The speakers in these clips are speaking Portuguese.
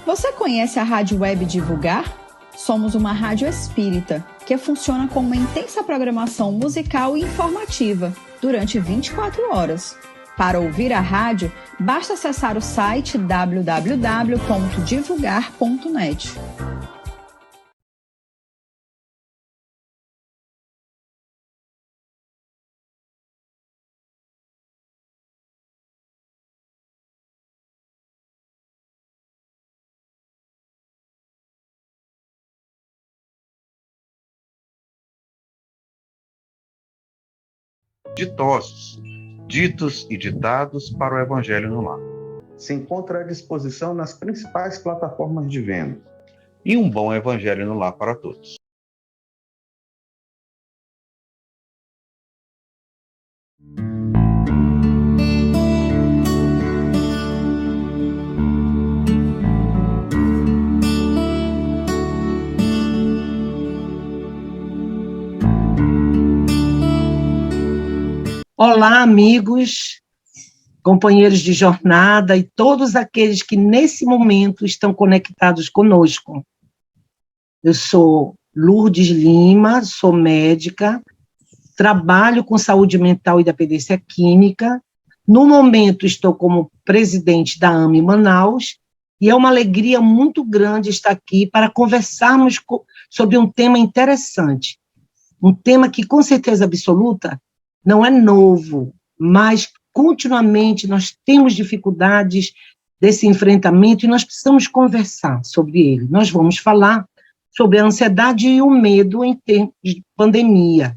Você conhece a Rádio Web Divulgar? Somos uma rádio espírita que funciona com uma intensa programação musical e informativa durante 24 horas. Para ouvir a rádio, basta acessar o site www.divulgar.net. Ditosos, ditos e ditados para o Evangelho no Lar. Se encontra à disposição nas principais plataformas de venda. E um bom Evangelho no Lar para todos. Olá, amigos, companheiros de jornada e todos aqueles que nesse momento estão conectados conosco. Eu sou Lourdes Lima, sou médica, trabalho com saúde mental e dependência química. No momento estou como presidente da AME Manaus e é uma alegria muito grande estar aqui para conversarmos sobre um tema interessante, um tema que com certeza absoluta não é novo, mas continuamente nós temos dificuldades desse enfrentamento e nós precisamos conversar sobre ele. Nós vamos falar sobre a ansiedade e o medo em tempos de pandemia.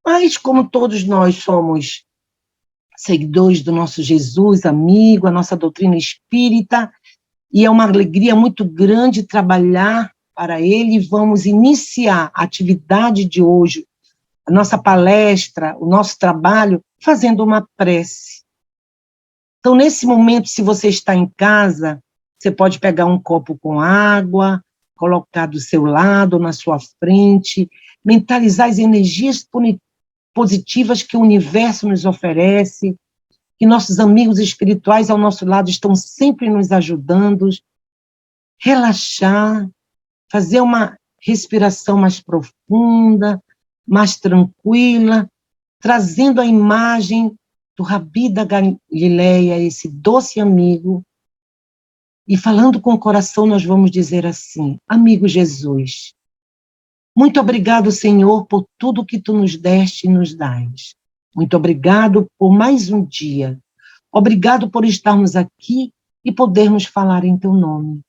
Mas, como todos nós somos seguidores do nosso Jesus, amigo, a nossa doutrina espírita, e é uma alegria muito grande trabalhar para ele, vamos iniciar a atividade de hoje, a nossa palestra, o nosso trabalho, fazendo uma prece. Então, nesse momento, se você está em casa, você pode pegar um copo com água, colocar do seu lado, na sua frente, mentalizar as energias positivas que o universo nos oferece, que nossos amigos espirituais ao nosso lado estão sempre nos ajudando, relaxar, fazer uma respiração mais profunda, mais tranquila, trazendo a imagem do Rabi da Galileia, esse doce amigo, e falando com o coração nós vamos dizer assim: amigo Jesus, muito obrigado, Senhor, por tudo que tu nos deste e nos dás. Muito obrigado por mais um dia. Obrigado por estarmos aqui e podermos falar em teu nome.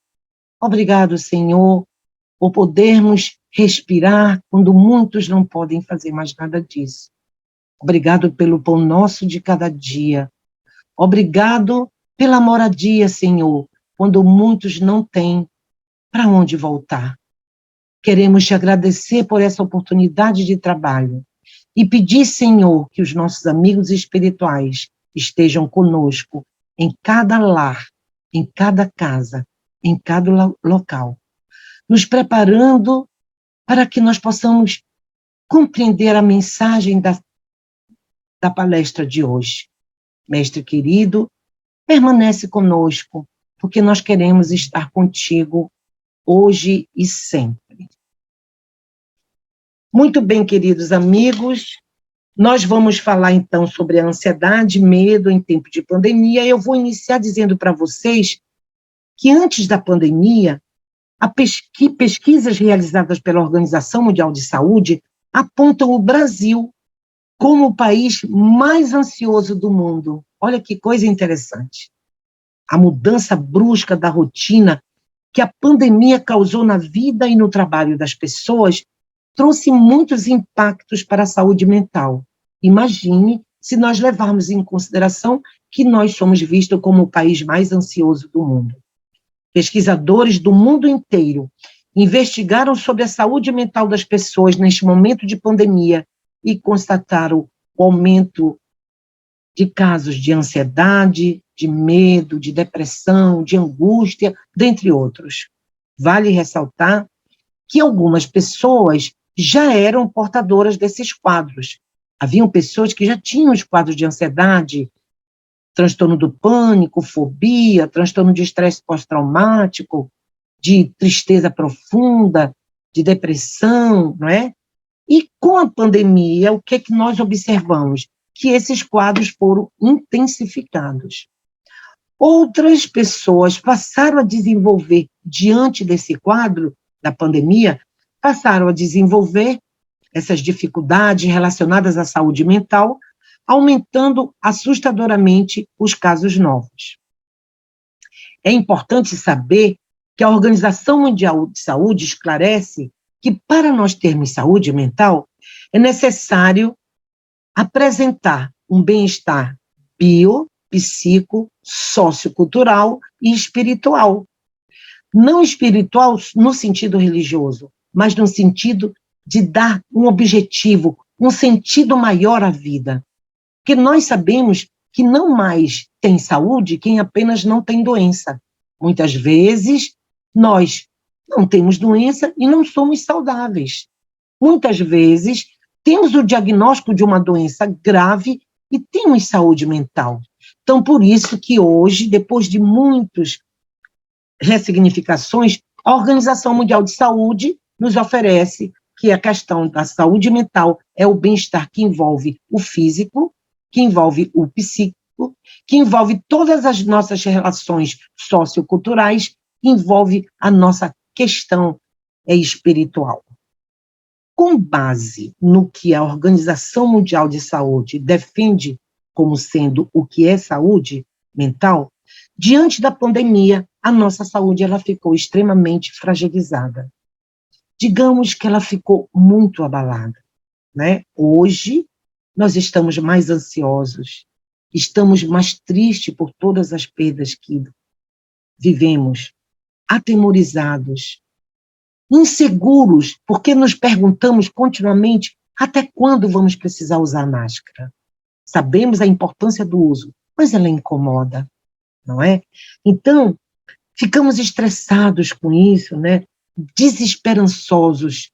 Obrigado, Senhor, por podermos respirar quando muitos não podem fazer mais nada disso. Obrigado pelo pão nosso de cada dia. Obrigado pela moradia, Senhor, quando muitos não têm para onde voltar. Queremos te agradecer por essa oportunidade de trabalho e pedir, Senhor, que os nossos amigos espirituais estejam conosco em cada lar, em cada casa, em cada local, nos preparando para que nós possamos compreender a mensagem da palestra de hoje. Mestre querido, permanece conosco, porque nós queremos estar contigo hoje e sempre. Muito bem, queridos amigos, nós vamos falar então sobre a ansiedade, medo em tempo de pandemia. Eu vou iniciar dizendo para vocês que antes da pandemia, pesquisas realizadas pela Organização Mundial de Saúde apontam o Brasil como o país mais ansioso do mundo. Olha que coisa interessante. A mudança brusca da rotina que a pandemia causou na vida e no trabalho das pessoas trouxe muitos impactos para a saúde mental. Imagine se nós levarmos em consideração que nós somos vistos como o país mais ansioso do mundo. Pesquisadores do mundo inteiro investigaram sobre a saúde mental das pessoas neste momento de pandemia e constataram o aumento de casos de ansiedade, de medo, de depressão, de angústia, dentre outros. Vale ressaltar que algumas pessoas já eram portadoras desses quadros. Haviam pessoas que já tinham os quadros de ansiedade, transtorno do pânico, fobia, transtorno de estresse pós-traumático, de tristeza profunda, de depressão, não é? E com a pandemia, o que é que nós observamos? Que esses quadros foram intensificados. Outras pessoas passaram a desenvolver, diante desse quadro da pandemia, passaram a desenvolver essas dificuldades relacionadas à saúde mental, aumentando assustadoramente os casos novos. É importante saber que a Organização Mundial de Saúde esclarece que, para nós termos saúde mental, é necessário apresentar um bem-estar bio, psico, sociocultural e espiritual. Não espiritual no sentido religioso, mas no sentido de dar um objetivo, um sentido maior à vida. Porque nós sabemos que não mais tem saúde quem apenas não tem doença. Muitas vezes, nós não temos doença e não somos saudáveis. Muitas vezes, temos o diagnóstico de uma doença grave e temos saúde mental. Então, por isso que hoje, depois de muitas ressignificações, a Organização Mundial de Saúde nos oferece que a questão da saúde mental é o bem-estar que envolve o físico, que envolve o psíquico, que envolve todas as nossas relações socioculturais, que envolve a nossa questão espiritual. Com base no que a Organização Mundial de Saúde defende como sendo o que é saúde mental, diante da pandemia, a nossa saúde ela ficou extremamente fragilizada. Digamos que ela ficou muito abalada, né? Hoje, nós estamos mais ansiosos, estamos mais tristes por todas as perdas que vivemos, atemorizados, inseguros, porque nos perguntamos continuamente até quando vamos precisar usar máscara. Sabemos a importância do uso, mas ela incomoda, não é? Então, ficamos estressados com isso, né? Desesperançosos,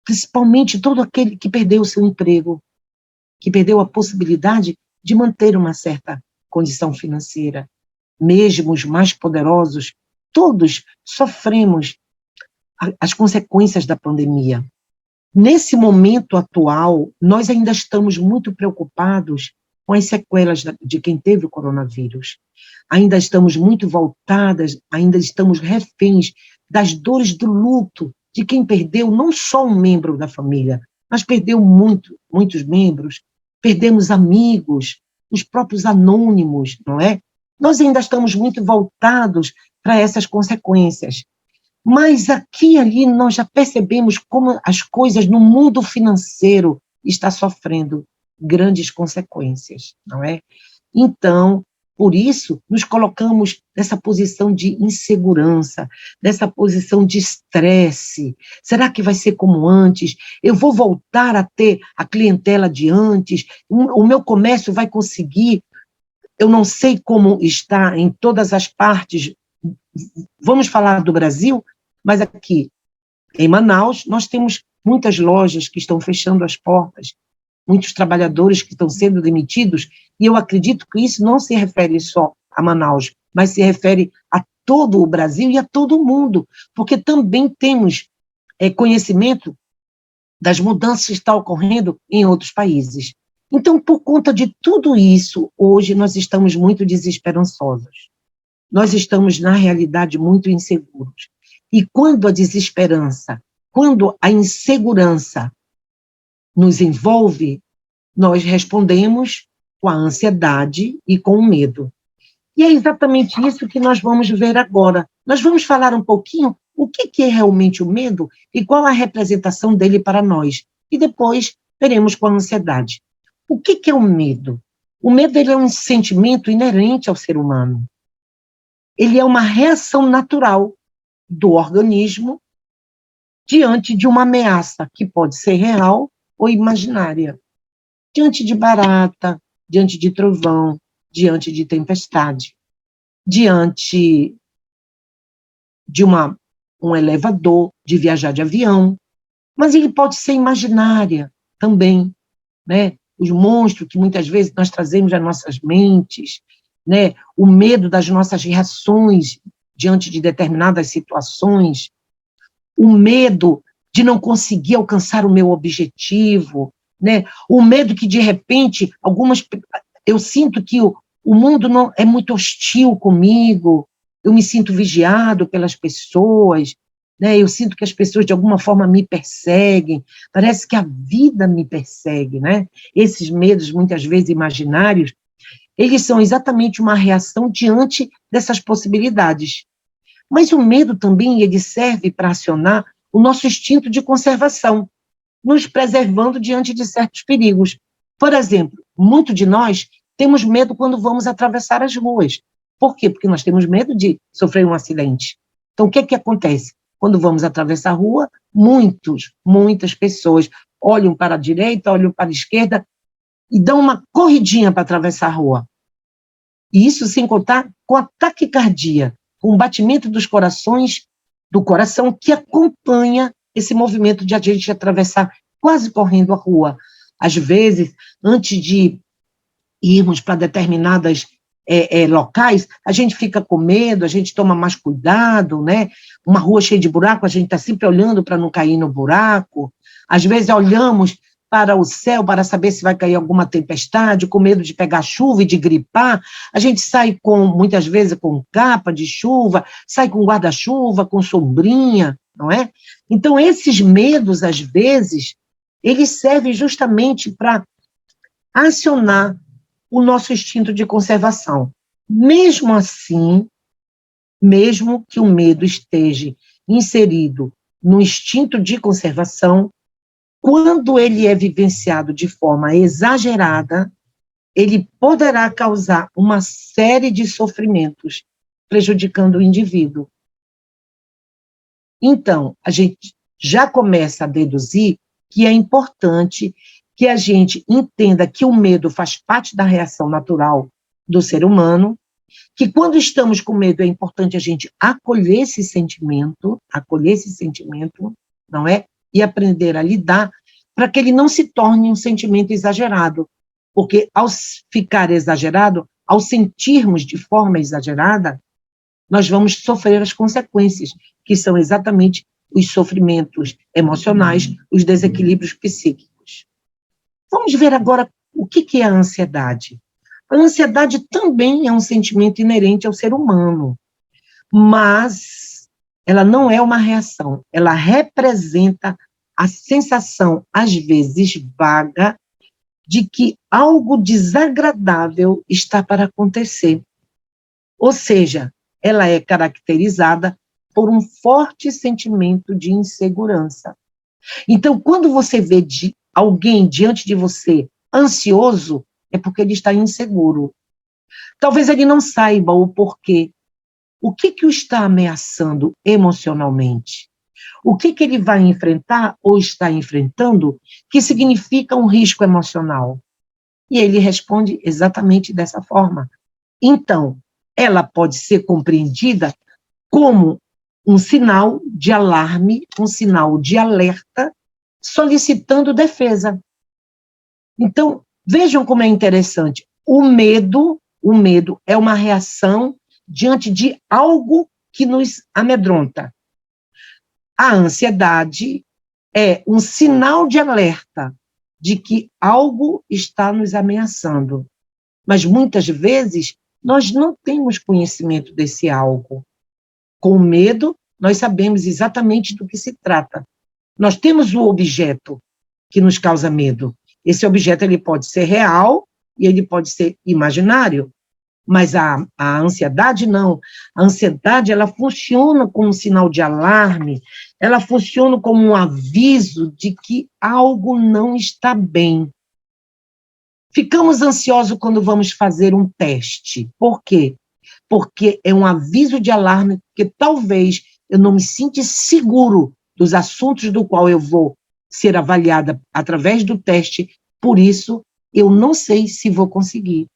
principalmente todo aquele que perdeu o seu emprego, que perdeu a possibilidade de manter uma certa condição financeira. Mesmo os mais poderosos, todos sofremos as consequências da pandemia. Nesse momento atual, nós ainda estamos muito preocupados com as sequelas de quem teve o coronavírus. Ainda estamos muito voltadas, ainda estamos reféns das dores do luto de quem perdeu não só um membro da família, mas perdeu muitos membros, perdemos amigos, os próprios anônimos, não é? Nós ainda estamos muito voltados para essas consequências. Mas aqui e ali nós já percebemos como as coisas no mundo financeiro estão sofrendo grandes consequências, não é? Então, por isso, nos colocamos nessa posição de insegurança, nessa posição de estresse. Será que vai ser como antes? Eu vou voltar a ter a clientela de antes? O meu comércio vai conseguir? Eu não sei como está em todas as partes. Vamos falar do Brasil, mas aqui em Manaus nós temos muitas lojas que estão fechando as portas, muitos trabalhadores que estão sendo demitidos, e eu acredito que isso não se refere só a Manaus, mas se refere a todo o Brasil e a todo o mundo, porque também temos conhecimento das mudanças que estão ocorrendo em outros países. Então, por conta de tudo isso, hoje nós estamos muito desesperançosos. Nós estamos, na realidade, muito inseguros. E quando a desesperança, quando a insegurança nos envolve, nós respondemos com a ansiedade e com o medo. E é exatamente isso que nós vamos ver agora. Nós vamos falar um pouquinho o que é realmente o medo e qual a representação dele para nós. E depois veremos com a ansiedade. O que é o medo? O medo ele é um sentimento inerente ao ser humano. Ele é uma reação natural do organismo diante de uma ameaça que pode ser real ou imaginária. Diante de barata, diante de trovão, diante de tempestade, diante de um elevador, de viajar de avião, mas ele pode ser imaginária também, né? Os monstros que muitas vezes nós trazemos às nossas mentes, né? O medo das nossas reações diante de determinadas situações, o medo de não conseguir alcançar o meu objetivo, né? O medo que, de repente, eu sinto que o mundo não é muito hostil comigo, eu me sinto vigiado pelas pessoas, né? Eu sinto que as pessoas, de alguma forma, me perseguem, parece que a vida me persegue, né? Esses medos, muitas vezes imaginários, eles são exatamente uma reação diante dessas possibilidades. Mas o medo também, ele serve para acionar o nosso instinto de conservação, nos preservando diante de certos perigos. Por exemplo, muito de nós temos medo quando vamos atravessar as ruas. Por quê? Porque nós temos medo de sofrer um acidente. Então, o que é que acontece? Quando vamos atravessar a rua, muitas pessoas olham para a direita, olham para a esquerda e dão uma corridinha para atravessar a rua. E isso sem contar com a taquicardia, com o batimento do coração que acompanha esse movimento de a gente atravessar quase correndo a rua. Às vezes, antes de irmos para determinadas locais, a gente fica com medo, a gente toma mais cuidado, né? Uma rua cheia de buraco, a gente está sempre olhando para não cair no buraco. Às vezes olhamos para o céu para saber se vai cair alguma tempestade, com medo de pegar chuva e de gripar. A gente sai muitas vezes com capa de chuva, sai com guarda-chuva, com sombrinha, não é? Então, esses medos, às vezes, eles servem justamente para acionar o nosso instinto de conservação. Mesmo assim, mesmo que o medo esteja inserido no instinto de conservação, quando ele é vivenciado de forma exagerada, ele poderá causar uma série de sofrimentos, prejudicando o indivíduo. Então, a gente já começa a deduzir que é importante que a gente entenda que o medo faz parte da reação natural do ser humano, que quando estamos com medo é importante a gente acolher esse sentimento, não é? E aprender a lidar para que ele não se torne um sentimento exagerado, porque ao ficar exagerado, ao sentirmos de forma exagerada, nós vamos sofrer as consequências, que são exatamente os sofrimentos emocionais, os desequilíbrios psíquicos. Vamos ver agora o que é a ansiedade. A ansiedade também é um sentimento inerente ao ser humano, mas ela não é uma reação, ela representa a sensação, às vezes vaga, de que algo desagradável está para acontecer. Ou seja, ela é caracterizada por um forte sentimento de insegurança. Então, quando você vê alguém diante de você ansioso, é porque ele está inseguro. Talvez ele não saiba o porquê. O que o está ameaçando emocionalmente? O que ele vai enfrentar ou está enfrentando que significa um risco emocional? E ele responde exatamente dessa forma. Então, ela pode ser compreendida como um sinal de alarme, um sinal de alerta, solicitando defesa. Então, vejam como é interessante. O medo é uma reação diante de algo que nos amedronta. A ansiedade é um sinal de alerta de que algo está nos ameaçando. Mas, muitas vezes, nós não temos conhecimento desse algo. Com medo, nós sabemos exatamente do que se trata. Nós temos o objeto que nos causa medo. Esse objeto ele pode ser real e ele pode ser imaginário. Mas a ansiedade não. A ansiedade, ela funciona como um sinal de alarme, ela funciona como um aviso de que algo não está bem. Ficamos ansiosos quando vamos fazer um teste. Por quê? Porque é um aviso de alarme, porque talvez eu não me sinta seguro dos assuntos do qual eu vou ser avaliada através do teste, por isso eu não sei se vou conseguir.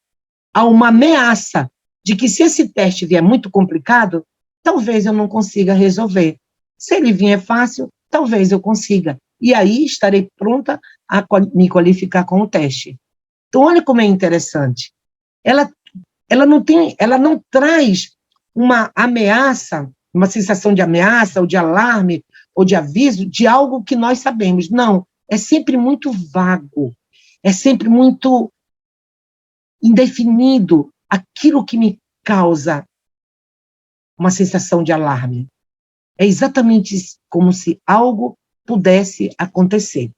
Há uma ameaça de que se esse teste vier muito complicado, talvez eu não consiga resolver. Se ele vier fácil, talvez eu consiga. E aí estarei pronta a me qualificar com o teste. Então, olha como é interessante. Ela ela não traz uma ameaça, uma sensação de ameaça, ou de alarme, ou de aviso, de algo que nós sabemos. Não, é sempre muito vago, é sempre muito indefinido aquilo que me causa uma sensação de alarme. É exatamente como se algo pudesse acontecer.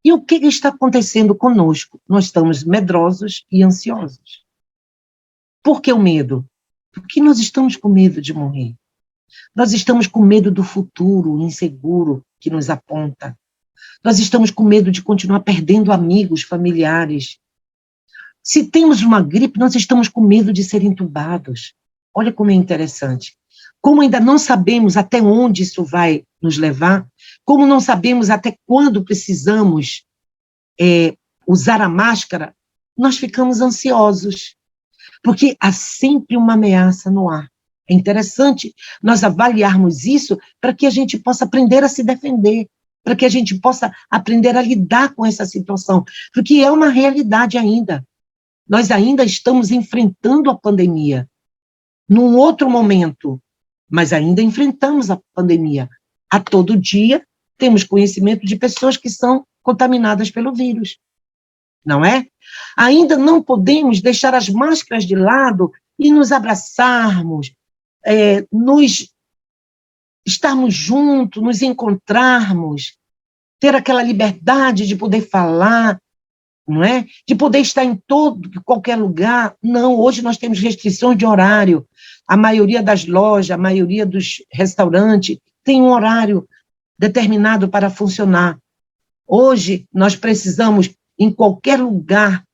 E o que está acontecendo conosco? Nós estamos medrosos e ansiosos. Por que o medo? Porque nós estamos com medo de morrer. Nós estamos com medo do futuro inseguro que nos aponta. Nós estamos com medo de continuar perdendo amigos, familiares. Se temos uma gripe, nós estamos com medo de ser entubados. Olha como é interessante. Como ainda não sabemos até onde isso vai nos levar, como não sabemos até quando precisamos usar a máscara, nós ficamos ansiosos, porque há sempre uma ameaça no ar. É interessante nós avaliarmos isso para que a gente possa aprender a se defender, para que a gente possa aprender a lidar com essa situação, porque é uma realidade ainda. Nós ainda estamos enfrentando a pandemia, num outro momento, mas ainda enfrentamos a pandemia. A todo dia, temos conhecimento de pessoas que são contaminadas pelo vírus, não é? Ainda não podemos deixar as máscaras de lado e nos abraçarmos, estarmos juntos, nos encontrarmos, ter aquela liberdade de poder falar, não é? De poder estar em qualquer lugar. Não, hoje nós temos restrições de horário. A maioria das lojas, a maioria dos restaurantes tem um horário determinado para funcionar. Hoje nós precisamos, em qualquer lugar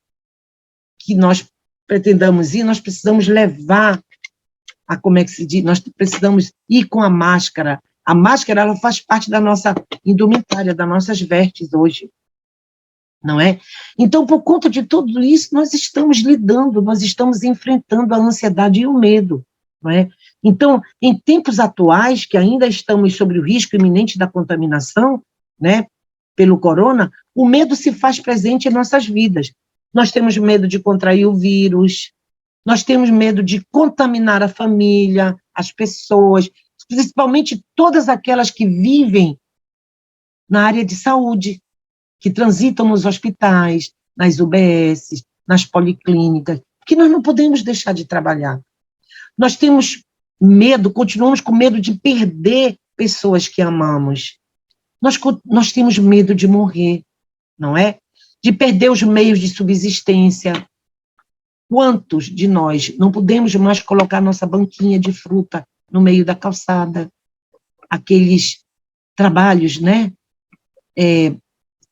que nós pretendamos ir, nós precisamos levar como é que se diz? Nós precisamos ir com a máscara. A máscara, ela faz parte da nossa indumentária, das nossas vestes hoje, não é? Então, por conta de tudo isso, nós estamos lidando, nós estamos enfrentando a ansiedade e o medo, não é? Então, em tempos atuais, que ainda estamos sob o risco iminente da contaminação, né, pelo corona, o medo se faz presente em nossas vidas. Nós temos medo de contrair o vírus, nós temos medo de contaminar a família, as pessoas, principalmente todas aquelas que vivem na área de saúde, que transitam nos hospitais, nas UBS, nas policlínicas, que nós não podemos deixar de trabalhar. Nós temos medo, continuamos com medo de perder pessoas que amamos. Nós temos medo de morrer, não é? De perder os meios de subsistência. Quantos de nós não podemos mais colocar nossa banquinha de fruta no meio da calçada? Aqueles trabalhos, né,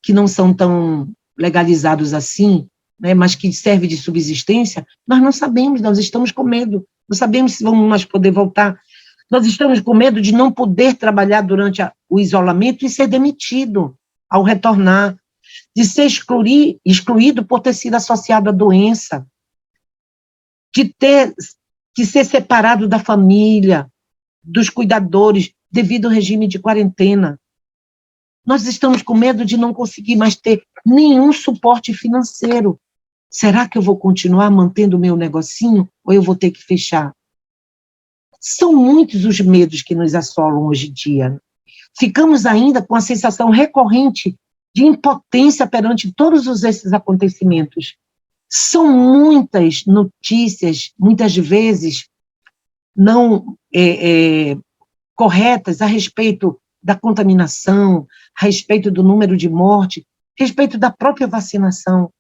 que não são tão legalizados assim, né, mas que servem de subsistência, nós não sabemos, nós estamos com medo, não sabemos se vamos mais poder voltar. Nós estamos com medo de não poder trabalhar durante o isolamento e ser demitido ao retornar, de ser excluído por ter sido associado à doença, de ter que ser separado da família, dos cuidadores, devido ao regime de quarentena. Nós estamos com medo de não conseguir mais ter nenhum suporte financeiro. Será que eu vou continuar mantendo o meu negocinho ou eu vou ter que fechar? São muitos os medos que nos assolam hoje em dia. Ficamos ainda com a sensação recorrente de impotência perante todos esses acontecimentos. São muitas notícias, muitas vezes, não corretas a respeito da contaminação, a respeito do número de mortes, a respeito da própria vacinação.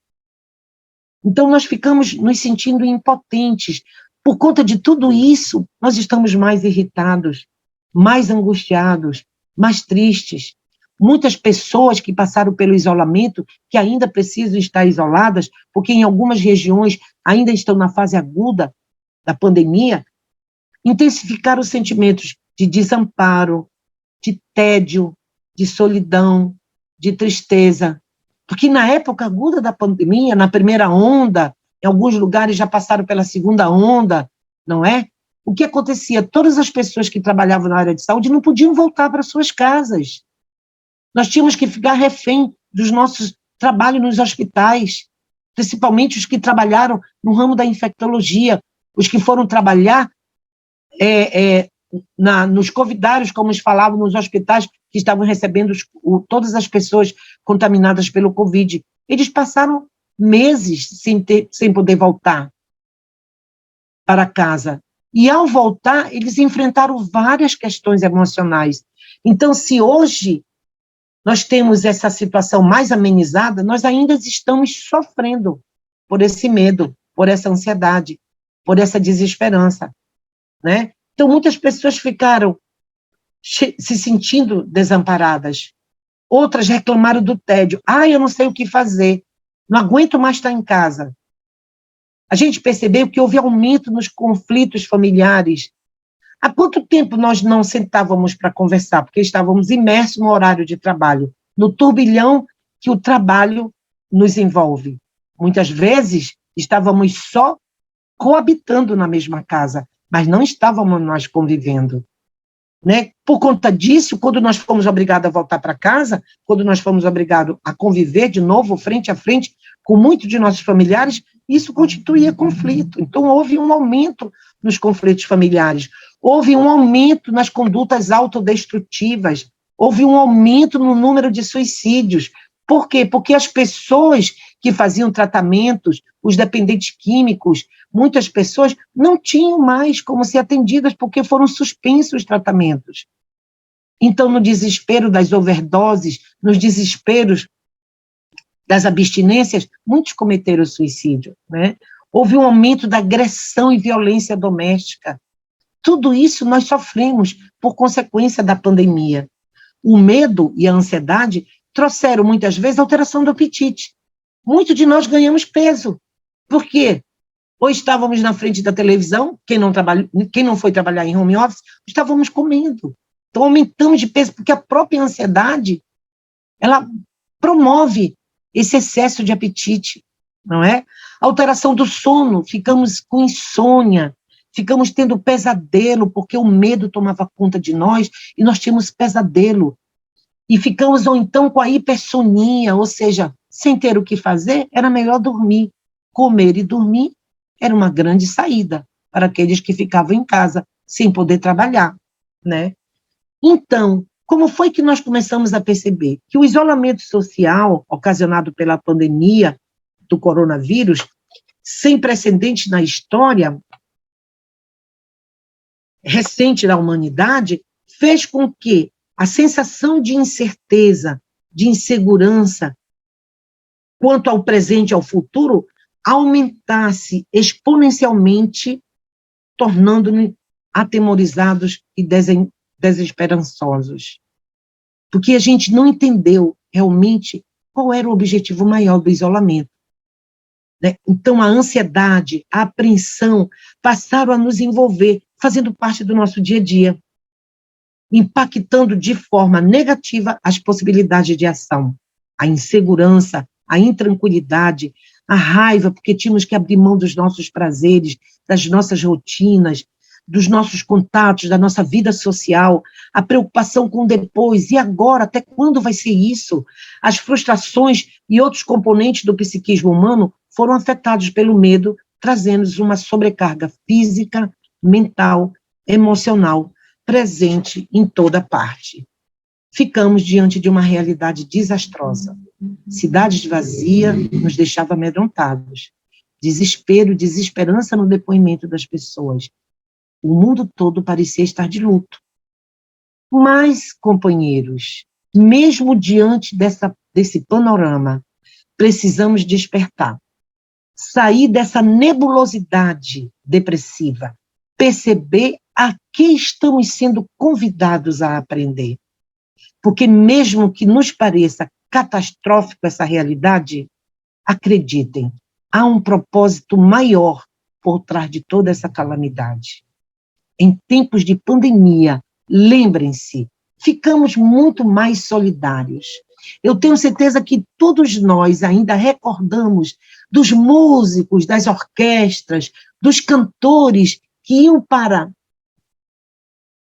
Então, nós ficamos nos sentindo impotentes. Por conta de tudo isso, nós estamos mais irritados, mais angustiados, mais tristes. Muitas pessoas que passaram pelo isolamento, que ainda precisam estar isoladas, porque em algumas regiões ainda estão na fase aguda da pandemia, intensificaram os sentimentos de desamparo, de tédio, de solidão, de tristeza. Porque na época aguda da pandemia, na primeira onda, em alguns lugares já passaram pela segunda onda, não é? O que acontecia? Todas as pessoas que trabalhavam na área de saúde não podiam voltar para suas casas. Nós tínhamos que ficar refém dos nossos trabalhos nos hospitais. principalmente os que trabalharam no ramo da infectologia, os que foram trabalhar nos covidários, como eles falavam, nos hospitais que estavam recebendo todas as pessoas contaminadas pelo Covid. Eles passaram meses sem poder voltar para casa. E, ao voltar, eles enfrentaram várias questões emocionais. Então, se hoje nós temos essa situação mais amenizada, nós ainda estamos sofrendo por esse medo, por essa ansiedade, por essa desesperança, né? Então, muitas pessoas ficaram se sentindo desamparadas. Outras reclamaram do tédio. Eu não sei o que fazer. Não aguento mais estar em casa. A gente percebeu que houve aumento nos conflitos familiares. Há quanto tempo nós não sentávamos para conversar? Porque estávamos imersos no horário de trabalho, no turbilhão que o trabalho nos envolve. Muitas vezes estávamos só coabitando na mesma casa, mas não estávamos nós convivendo, né? Por conta disso, quando nós fomos obrigados a voltar para casa, quando nós fomos obrigados a conviver de novo, frente a frente, com muitos de nossos familiares, isso constituía conflito. Então, houve um aumento nos conflitos familiares, houve um aumento nas condutas autodestrutivas, houve um aumento no número de suicídios. Por quê? Porque as pessoas que faziam tratamentos, os dependentes químicos, muitas pessoas não tinham mais como ser atendidas porque foram suspensos os tratamentos. Então, no desespero das overdoses, nos desesperos das abstinências, muitos cometeram suicídio, né? Houve um aumento da agressão e violência doméstica. Tudo isso nós sofremos por consequência da pandemia. O medo e a ansiedade trouxeram, muitas vezes, alteração do apetite. Muitos de nós ganhamos peso. Por quê? Ou estávamos na frente da televisão, quem não foi trabalhar em home office, estávamos comendo. Então, aumentamos de peso, porque a própria ansiedade, ela promove esse excesso de apetite, não é? Alteração do sono, ficamos com insônia, ficamos tendo pesadelo, porque o medo tomava conta de nós, e nós tínhamos pesadelo. E ficamos, ou então, com a hipersonia, ou seja, sem ter o que fazer, era melhor dormir. Comer e dormir era uma grande saída para aqueles que ficavam em casa, sem poder trabalhar, né? Então, como foi que nós começamos a perceber? Que o isolamento social, ocasionado pela pandemia do coronavírus, sem precedentes na história recente da humanidade, fez com que a sensação de incerteza, de insegurança, quanto ao presente e ao futuro, aumentasse exponencialmente, tornando-nos atemorizados e desesperançosos. Porque a gente não entendeu realmente qual era o objetivo maior do isolamento, né? Então, a ansiedade, a apreensão passaram a nos envolver, fazendo parte do nosso dia a dia, impactando de forma negativa as possibilidades de ação, a insegurança, a intranquilidade, a raiva, porque tínhamos que abrir mão dos nossos prazeres, das nossas rotinas, dos nossos contatos, da nossa vida social, a preocupação com o depois, e agora, até quando vai ser isso? As frustrações e outros componentes do psiquismo humano foram afetados pelo medo, trazendo-nos uma sobrecarga física, mental, emocional, presente em toda parte. Ficamos diante de uma realidade desastrosa. Cidades vazias nos deixava amedrontados. Desespero, desesperança no depoimento das pessoas. O mundo todo parecia estar de luto. Mas, companheiros, mesmo diante desse panorama, precisamos despertar. Sair dessa nebulosidade depressiva. Perceber a que estamos sendo convidados a aprender. Porque mesmo que nos pareça catastrófico essa realidade, acreditem, há um propósito maior por trás de toda essa calamidade. Em tempos de pandemia, lembrem-se, ficamos muito mais solidários. Eu tenho certeza que todos nós ainda recordamos dos músicos, das orquestras, dos cantores que iam para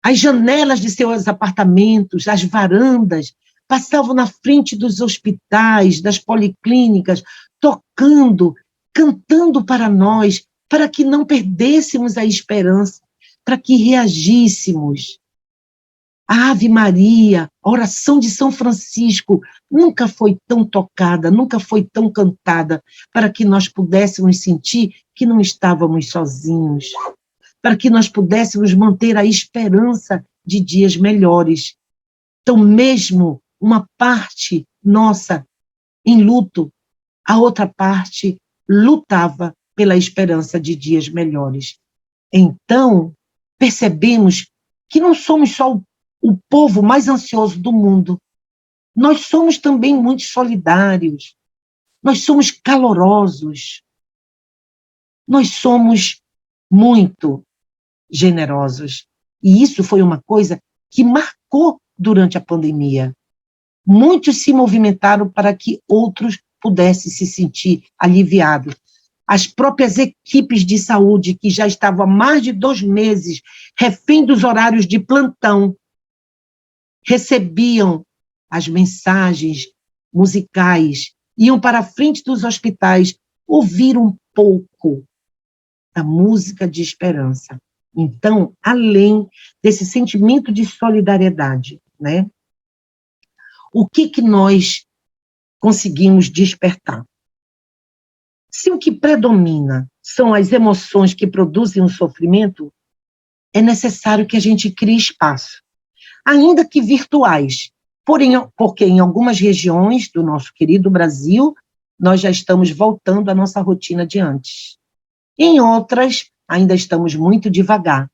as janelas de seus apartamentos, as varandas, passavam na frente dos hospitais, das policlínicas, tocando cantando para nós, para que não perdêssemos a esperança, para que reagíssemos. A Ave Maria, a oração de São Francisco, nunca foi tão tocada, nunca foi tão cantada, para que nós pudéssemos sentir que não estávamos sozinhos, para que nós pudéssemos manter a esperança de dias melhores. Então, mesmo uma parte nossa em luto, a outra parte lutava pela esperança de dias melhores. Então, percebemos que não somos só o povo mais ansioso do mundo. Nós somos também muito solidários. Nós somos calorosos. Nós somos muito generosos. E isso foi uma coisa que marcou durante a pandemia. Muitos se movimentaram para que outros pudessem se sentir aliviados. As próprias equipes de saúde, que já estavam há mais de 2 meses refém dos horários de plantão, recebiam as mensagens musicais, iam para a frente dos hospitais, ouvir um pouco da música de esperança. Então, além desse sentimento de solidariedade, né, o que nós conseguimos despertar? Se o que predomina são as emoções que produzem o sofrimento, é necessário que a gente crie espaço, ainda que virtuais, porque em algumas regiões do nosso querido Brasil, nós já estamos voltando à nossa rotina de antes. Em outras, ainda estamos muito devagar.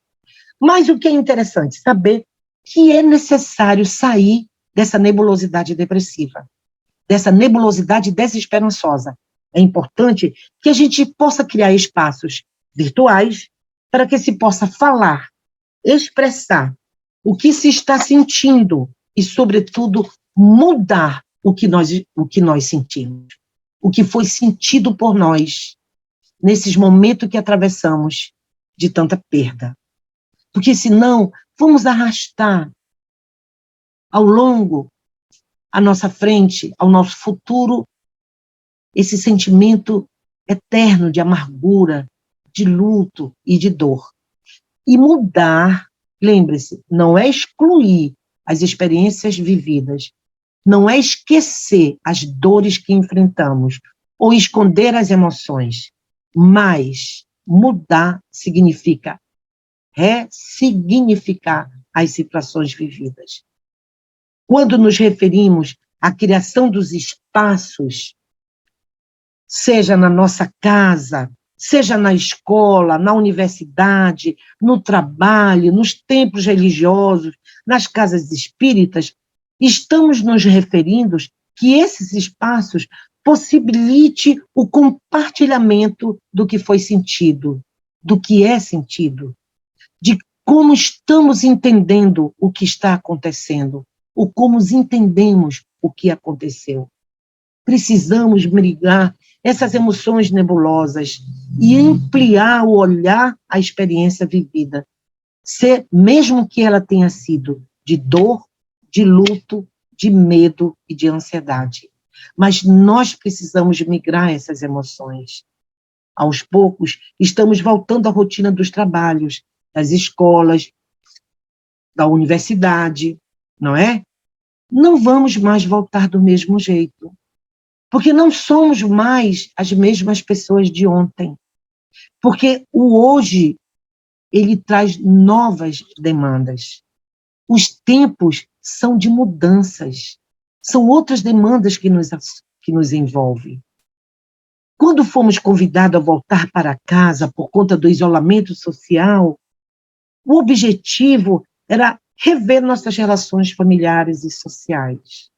Mas o que é interessante, saber que é necessário sair dessa nebulosidade depressiva, dessa nebulosidade desesperançosa. É importante que a gente possa criar espaços virtuais para que se possa falar, expressar o que se está sentindo e, sobretudo, mudar o que nós sentimos, o que foi sentido por nós nesses momentos que atravessamos de tanta perda. Porque, senão, vamos arrastar ao longo, à nossa frente, ao nosso futuro, esse sentimento eterno de amargura, de luto e de dor. E mudar, lembre-se, não é excluir as experiências vividas, não é esquecer as dores que enfrentamos, ou esconder as emoções, mas mudar significa ressignificar as situações vividas. Quando nos referimos à criação dos espaços, seja na nossa casa, seja na escola, na universidade, no trabalho, nos templos religiosos, nas casas espíritas, estamos nos referindo que esses espaços possibilite o compartilhamento do que foi sentido, do que é sentido, de como estamos entendendo o que está acontecendo, ou como entendemos o que aconteceu. Precisamos brigar essas emoções nebulosas e ampliar o olhar à experiência vivida, mesmo que ela tenha sido de dor, de luto, de medo e de ansiedade. Mas nós precisamos migrar essas emoções. Aos poucos, estamos voltando à rotina dos trabalhos, das escolas, da universidade, não é? Não vamos mais voltar do mesmo jeito. Porque não somos mais as mesmas pessoas de ontem. Porque o hoje, ele traz novas demandas. Os tempos são de mudanças. São outras demandas que nos envolvem. Quando fomos convidados a voltar para casa por conta do isolamento social, o objetivo era rever nossas relações familiares e sociais.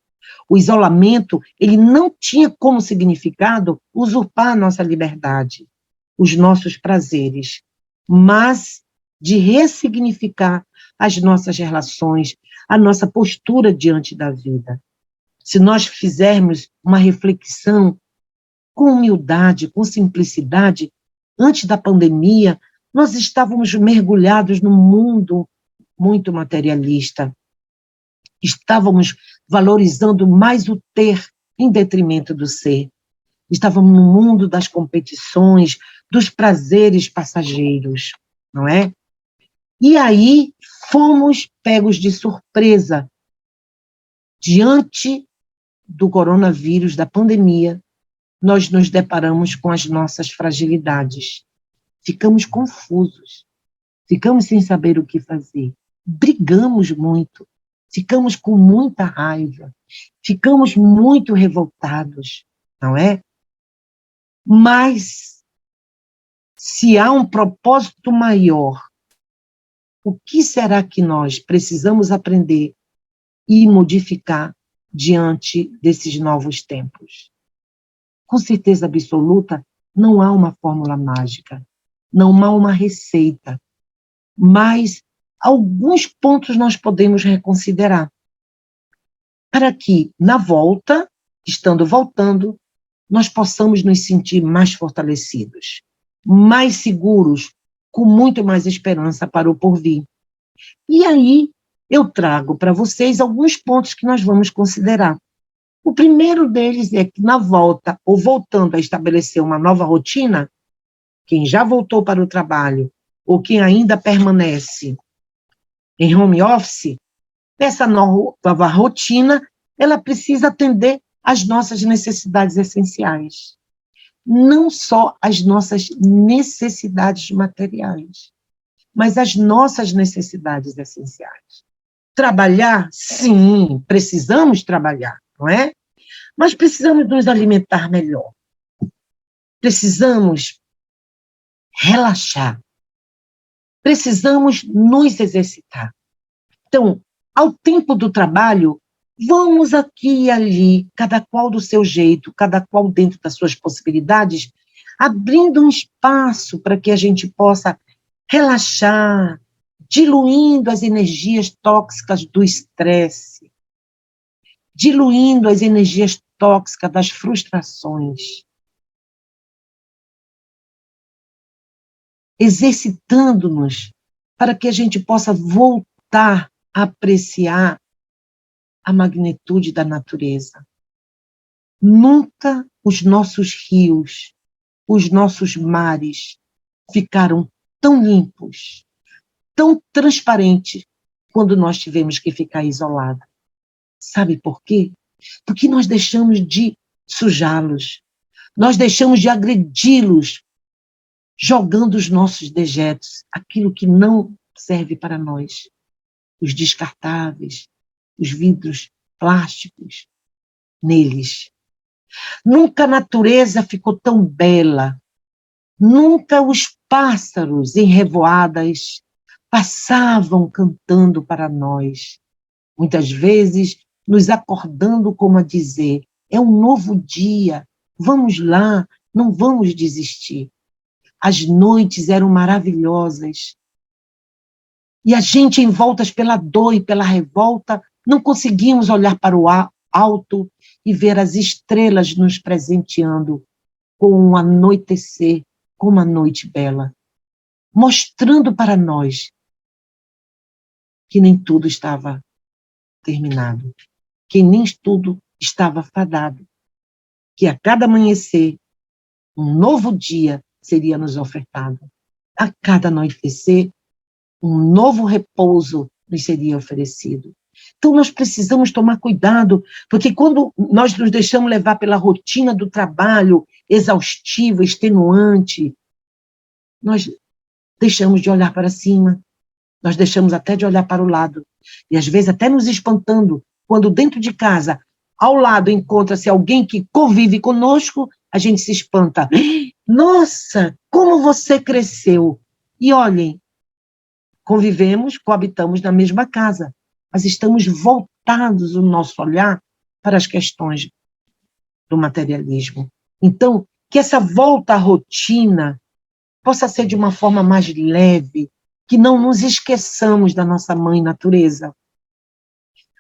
O isolamento, ele não tinha como significado usurpar a nossa liberdade, os nossos prazeres, mas de ressignificar as nossas relações, a nossa postura diante da vida. Se nós fizermos uma reflexão com humildade, com simplicidade, antes da pandemia, nós estávamos mergulhados num mundo muito materialista. Estávamos valorizando mais o ter em detrimento do ser. Estávamos no mundo das competições, dos prazeres passageiros, não é? E aí fomos pegos de surpresa diante do coronavírus, da pandemia. Nós nos deparamos com as nossas fragilidades. Ficamos confusos, ficamos sem saber o que fazer, brigamos muito, ficamos com muita raiva, ficamos muito revoltados, não é? Mas, se há um propósito maior, o que será que nós precisamos aprender e modificar diante desses novos tempos? Com certeza absoluta, não há uma fórmula mágica, não há uma receita, mas alguns pontos nós podemos reconsiderar, para que, na volta, estando voltando, nós possamos nos sentir mais fortalecidos, mais seguros, com muito mais esperança para o porvir. E aí, eu trago para vocês alguns pontos que nós vamos considerar. O primeiro deles é que, na volta, ou voltando a estabelecer uma nova rotina, quem já voltou para o trabalho, ou quem ainda permanece em home office, essa nova rotina, ela precisa atender às nossas necessidades essenciais. Não só as nossas necessidades materiais, mas as nossas necessidades essenciais. Trabalhar, sim, precisamos trabalhar, não é? Mas precisamos nos alimentar melhor. Precisamos relaxar. Precisamos nos exercitar. Então, ao tempo do trabalho, vamos aqui e ali, cada qual do seu jeito, cada qual dentro das suas possibilidades, abrindo um espaço para que a gente possa relaxar, diluindo as energias tóxicas do estresse, diluindo as energias tóxicas das frustrações, exercitando-nos para que a gente possa voltar a apreciar a magnitude da natureza. Nunca os nossos rios, os nossos mares ficaram tão limpos, tão transparentes, quando nós tivemos que ficar isolados. Sabe por quê? Porque nós deixamos de sujá-los, nós deixamos de agredi-los, jogando os nossos dejetos, aquilo que não serve para nós, os descartáveis, os vidros plásticos, neles. Nunca a natureza ficou tão bela, nunca os pássaros em revoadas passavam cantando para nós, muitas vezes nos acordando como a dizer, é um novo dia, vamos lá, não vamos desistir. As noites eram maravilhosas, e a gente, envoltas pela dor e pela revolta, não conseguimos olhar para o alto e ver as estrelas nos presenteando com um anoitecer, com uma noite bela, mostrando para nós que nem tudo estava terminado, que nem tudo estava fadado, que a cada amanhecer, um novo dia seria nos ofertado, a cada anoitecer, um novo repouso nos seria oferecido. Então, nós precisamos tomar cuidado, porque quando nós nos deixamos levar pela rotina do trabalho exaustiva, extenuante, nós deixamos de olhar para cima, nós deixamos até de olhar para o lado, e às vezes até nos espantando, quando dentro de casa, ao lado, encontra-se alguém que convive conosco, a gente se espanta. Nossa, como você cresceu! E olhem, convivemos, coabitamos na mesma casa, mas estamos voltados o nosso olhar para as questões do materialismo. Então, que essa volta à rotina possa ser de uma forma mais leve, que não nos esqueçamos da nossa mãe natureza.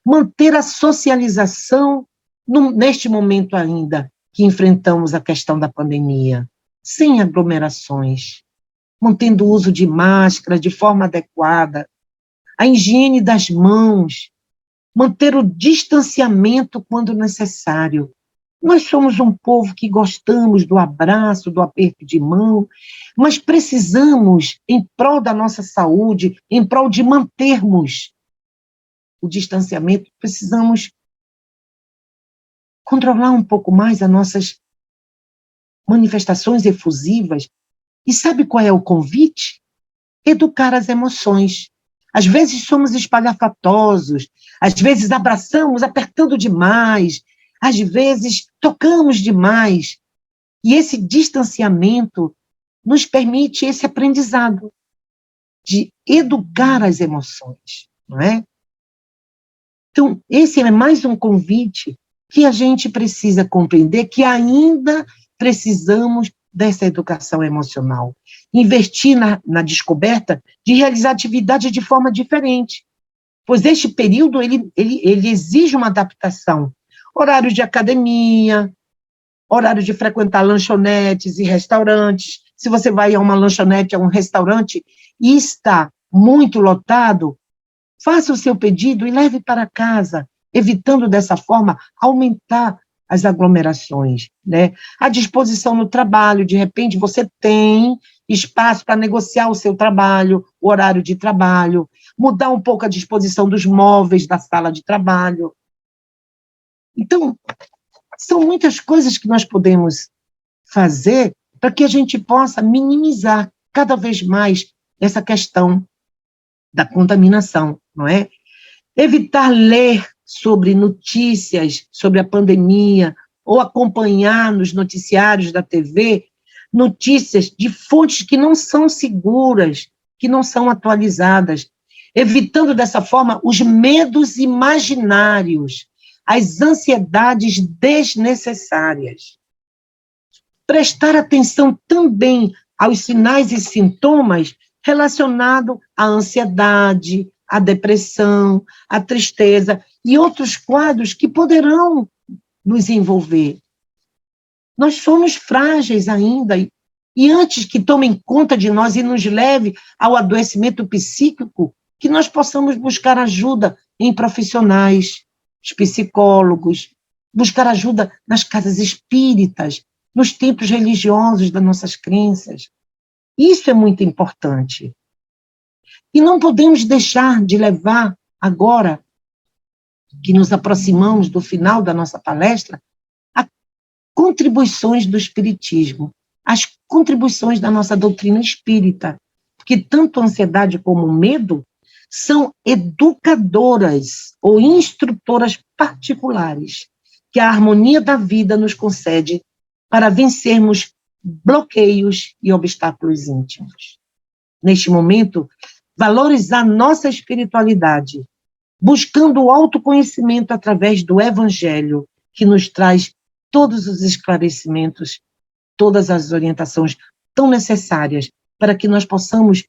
Manter a socialização neste momento ainda que enfrentamos a questão da pandemia, sem aglomerações, mantendo o uso de máscara de forma adequada, a higiene das mãos, manter o distanciamento quando necessário, Nós somos um povo que gostamos do abraço, do aperto de mão, mas precisamos, em prol da nossa saúde, em prol de mantermos o distanciamento, precisamos controlar um pouco mais as nossas manifestações efusivas. E sabe qual é o convite? Educar as emoções. Às vezes somos espalhafatosos, às vezes abraçamos apertando demais, às vezes tocamos demais. E esse distanciamento nos permite esse aprendizado de educar as emoções, não é? Então, esse é mais um convite que a gente precisa compreender que ainda precisamos dessa educação emocional. Investir na descoberta de realizar atividades de forma diferente, pois este período ele exige uma adaptação. Horário de academia, horário de frequentar lanchonetes e restaurantes. Se você vai a uma lanchonete, a um restaurante, e está muito lotado, faça o seu pedido e leve para casa, evitando dessa forma aumentar as aglomerações, né? A disposição no trabalho, de repente você tem espaço para negociar o seu trabalho, o horário de trabalho, mudar um pouco a disposição dos móveis da sala de trabalho. Então, são muitas coisas que nós podemos fazer para que a gente possa minimizar cada vez mais essa questão da contaminação, não é? Evitar ler sobre notícias sobre a pandemia ou acompanhar nos noticiários da TV notícias de fontes que não são seguras, que não são atualizadas, evitando dessa forma os medos imaginários, as ansiedades desnecessárias. Prestar atenção também aos sinais e sintomas relacionados à ansiedade, à depressão, à tristeza e outros quadros que poderão nos envolver. Nós somos frágeis ainda, e antes que tomem conta de nós e nos leve ao adoecimento psíquico, que nós possamos buscar ajuda em profissionais, os psicólogos, buscar ajuda nas casas espíritas, nos templos religiosos das nossas crenças. Isso é muito importante. E não podemos deixar de levar, agora que nos aproximamos do final da nossa palestra, a contribuições do Espiritismo, as contribuições da nossa doutrina espírita, porque tanto a ansiedade como o medo são educadoras ou instrutoras particulares que a harmonia da vida nos concede para vencermos bloqueios e obstáculos íntimos. Neste momento, valorizar nossa espiritualidade, buscando o autoconhecimento através do Evangelho, que nos traz todos os esclarecimentos, todas as orientações tão necessárias para que nós possamos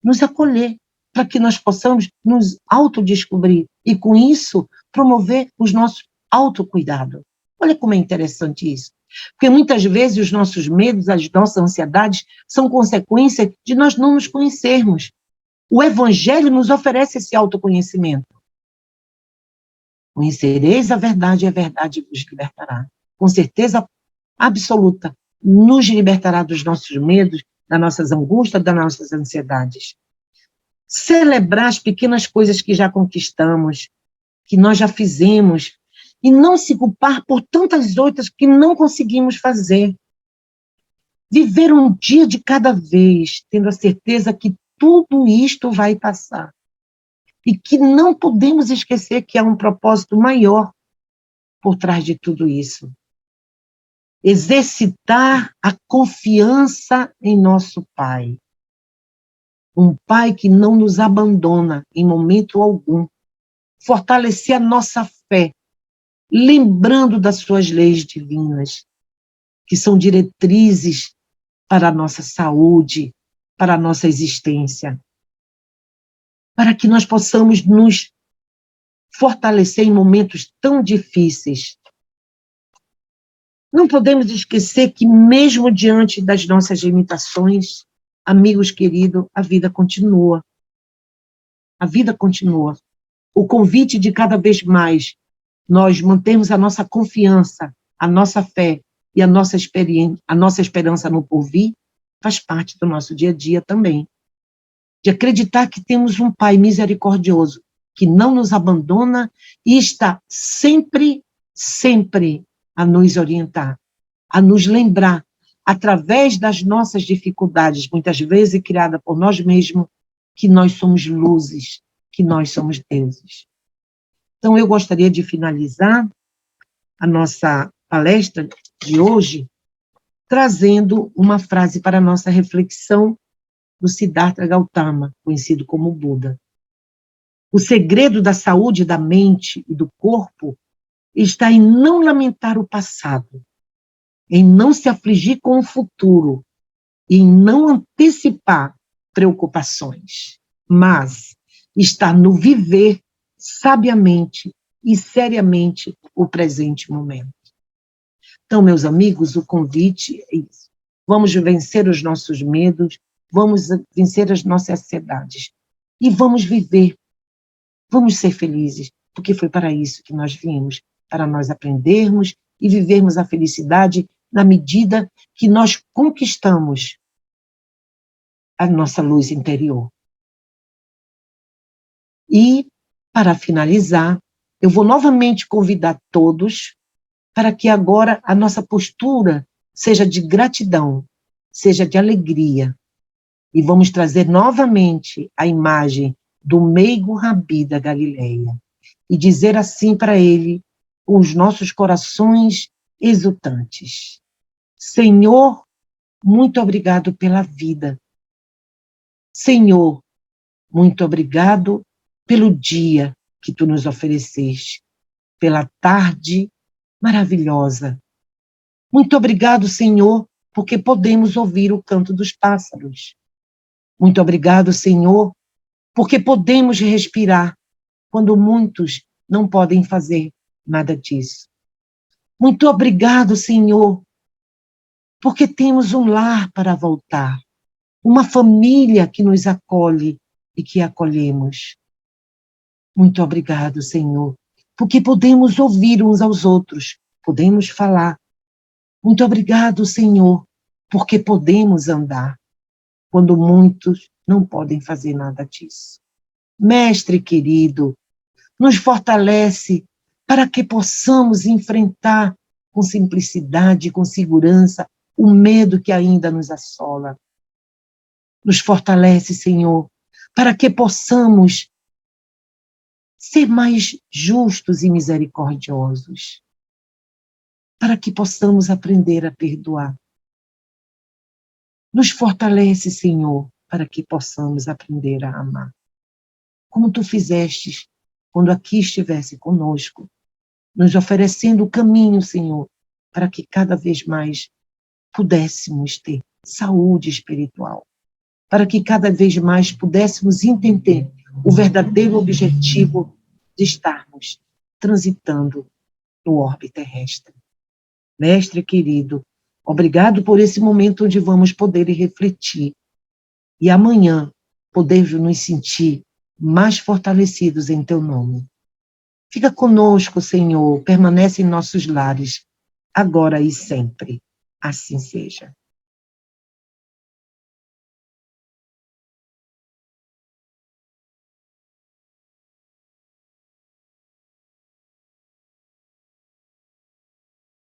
nos acolher, para que nós possamos nos autodescobrir e, com isso, promover os nossos autocuidados. Olha como é interessante isso. Porque muitas vezes os nossos medos, as nossas ansiedades são consequência de nós não nos conhecermos. O Evangelho nos oferece esse autoconhecimento. Conhecereis a verdade e a verdade vos libertará. Com certeza absoluta, nos libertará dos nossos medos, das nossas angústias, das nossas ansiedades. Celebrar as pequenas coisas que já conquistamos, que nós já fizemos, e não se culpar por tantas outras que não conseguimos fazer. Viver um dia de cada vez, tendo a certeza que tudo isto vai passar. E que não podemos esquecer que há um propósito maior por trás de tudo isso. Exercitar a confiança em nosso Pai. Um Pai que não nos abandona em momento algum. Fortalecer a nossa fé, lembrando das suas leis divinas, que são diretrizes para a nossa saúde, para a nossa existência, para que nós possamos nos fortalecer em momentos tão difíceis. Não podemos esquecer que, mesmo diante das nossas limitações, amigos queridos, a vida continua. A vida continua. O convite de cada vez mais nós mantermos a nossa confiança, a nossa fé e a nossa esperança no porvir, faz parte do nosso dia a dia também. De acreditar que temos um Pai misericordioso, que não nos abandona e está sempre, sempre a nos orientar, a nos lembrar, através das nossas dificuldades, muitas vezes criadas por nós mesmos, que nós somos luzes, que nós somos deuses. Então, eu gostaria de finalizar a nossa palestra de hoje trazendo uma frase para a nossa reflexão do Siddhartha Gautama, conhecido como Buda. O segredo da saúde da mente e do corpo está em não lamentar o passado, em não se afligir com o futuro e em não antecipar preocupações, mas está no viver sabiamente e seriamente o presente momento. Então, meus amigos, o convite é isso. Vamos vencer os nossos medos, vamos vencer as nossas ansiedades e vamos viver, vamos ser felizes, porque foi para isso que nós viemos, para nós aprendermos e vivermos a felicidade na medida que nós conquistamos a nossa luz interior. E, para finalizar, eu vou novamente convidar todos para que agora a nossa postura seja de gratidão, seja de alegria. E vamos trazer novamente a imagem do meigo Rabi da Galileia e dizer assim para ele, com os nossos corações exultantes: Senhor, muito obrigado pela vida. Senhor, muito obrigado pelo dia que tu nos ofereceste, pela tarde maravilhosa. Muito obrigado, Senhor, porque podemos ouvir o canto dos pássaros. Muito obrigado, Senhor, porque podemos respirar quando muitos não podem fazer nada disso. Muito obrigado, Senhor, porque temos um lar para voltar, uma família que nos acolhe e que acolhemos. Muito obrigado, Senhor, porque podemos ouvir uns aos outros, podemos falar. Muito obrigado, Senhor, porque podemos andar, quando muitos não podem fazer nada disso. Mestre querido, nos fortalece para que possamos enfrentar com simplicidade, com segurança, o medo que ainda nos assola. Nos fortalece, Senhor, para que possamos ser mais justos e misericordiosos, para que possamos aprender a perdoar. Nos fortalece, Senhor, para que possamos aprender a amar. Como tu fizestes quando aqui estivesse conosco, nos oferecendo o caminho, Senhor, para que cada vez mais pudéssemos ter saúde espiritual, para que cada vez mais pudéssemos entender o verdadeiro objetivo de estarmos transitando no orbe terrestre. Mestre querido, obrigado por esse momento onde vamos poder refletir e amanhã poder nos sentir mais fortalecidos em teu nome. Fica conosco, Senhor, permanece em nossos lares, agora e sempre. Assim seja.